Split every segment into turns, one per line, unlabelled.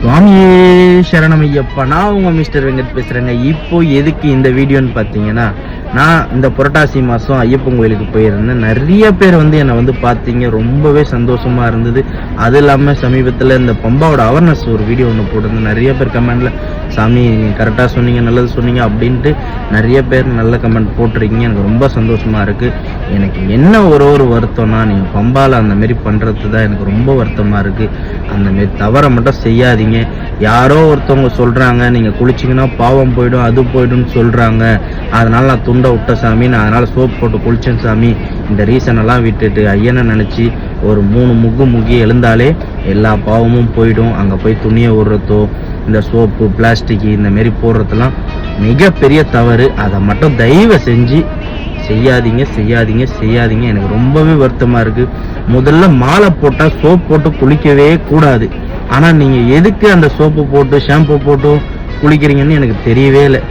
சுவாமியே சரணமையப்பா. நான் உங்க மிஸ்டர் வெங்கட் பேசுறேங்க. இப்போ எதுக்கு இந்த வீடியோன்னு பார்த்தீங்கன்னா, நான் இந்த புரட்டாசி மாதம் ஐயப்பன் கோயிலுக்கு போயிருந்தேன். நிறைய பேர் என்னை பார்த்தீங்க, ரொம்பவே சந்தோஷமா இருந்தது. அது இல்லாமல் சமீபத்தில் இந்த பம்பாவோட அவேர்னஸ் ஒரு வீடியோ ஒன்று போட்டிருந்தேன். நிறைய பேர் கமெண்ட்ல சாமி கரெக்டாக சொன்னீங்க, நல்லது சொன்னீங்க அப்படின்ட்டு நிறைய பேர் நல்ல கமெண்ட் போட்டிருக்கீங்க. எனக்கு ரொம்ப சந்தோஷமா இருக்கு. எனக்கு என்ன ஒரு வருத்தம்னா, நீங்கள் பம்பாவில் அந்த மாரி பண்ணுறது தான் எனக்கு ரொம்ப வருத்தமாக இருக்கு. அந்த மாரி தவறை மட்டும் செய்யாதீங்க. யாரோ ஒருத்தவங்க சொல்றாங்க, நீங்க குளிச்சிங்கன்னா பாவம் போயிடும், அது போயிடும்னு சொல்றாங்க, அதனால நான் துண்டை விட்ட சாமி, நான் அதனால சோப் போட்டு குளிச்சேன் சாமி, இந்த ரீசன் எல்லாம் விட்டுட்டு ஐயனை நினைச்சு ஒரு 3 முகி எழுந்தாலே எல்லா பாவமும் போயிடும். அங்க போய் துணியை விடுறதோ, இந்த சோப்பு பிளாஸ்டிக் இந்த மாரி போடுறதெல்லாம் மிகப்பெரிய தவறு. அதை மட்டும் தயவு செஞ்சு செய்யாதீங்க செய்யாதீங்க செய்யாதீங்க. எனக்கு ரொம்பவே வருத்தமா இருக்கு. முதல்ல மாலை போட்டா சோப் போட்டு குளிக்கவே கூடாது. ஆனா நீங்க எதுக்கு அந்த சோப்பு போட்டு ஷாம்பு போட்டு குளிக்கிறீங்கன்னு எனக்கு தெரியவே இல்லை.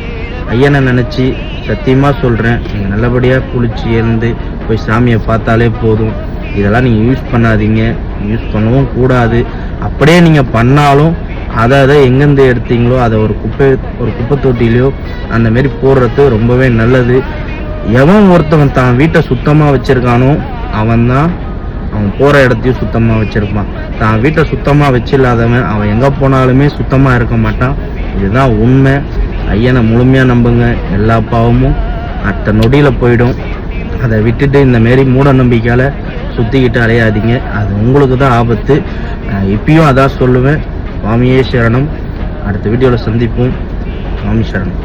ஐயனை நினைச்சு சத்தியமா சொல்றேன், நீங்க நல்லபடியா குளிச்சு எழுந்து போய் சாமியை பார்த்தாலே போதும். இதெல்லாம் நீங்க யூஸ் பண்ணாதீங்க, யூஸ் பண்ணவும் கூடாது. அப்படியே நீங்க பண்ணாலும் அதை எங்கேருந்து எடுத்தீங்களோ அதை ஒரு குப்பை தொட்டிலையோ அந்த மாரி போடுறது ரொம்பவே நல்லது. எவன் ஒருத்தவன் தான் வீட்டை சுத்தமாக வச்சிருக்கானோ அவன் போகிற இடத்தையும் சுத்தமாக வச்சிருப்பான். தான் வீட்டை சுத்தமாக வச்சில்லாதவன் அவன் எங்கே போனாலுமே சுத்தமாக இருக்க மாட்டான். இதுதான் உண்மை. ஐயனை முழுமையாக நம்புங்க, எல்லா பாவமும் அடுத்த நொடியில் போயிடும். அதை விட்டுட்டு இந்த மாரி மூட நம்பிக்கையால் சுற்றிக்கிட்டு அலையாதீங்க, அது உங்களுக்கு தான் ஆபத்து. இப்பயும் அதான் சொல்லுவேன். சுவாமியே சரணம். அடுத்த வீடியோவில் சந்திப்போம். சுவாமி சரணம்.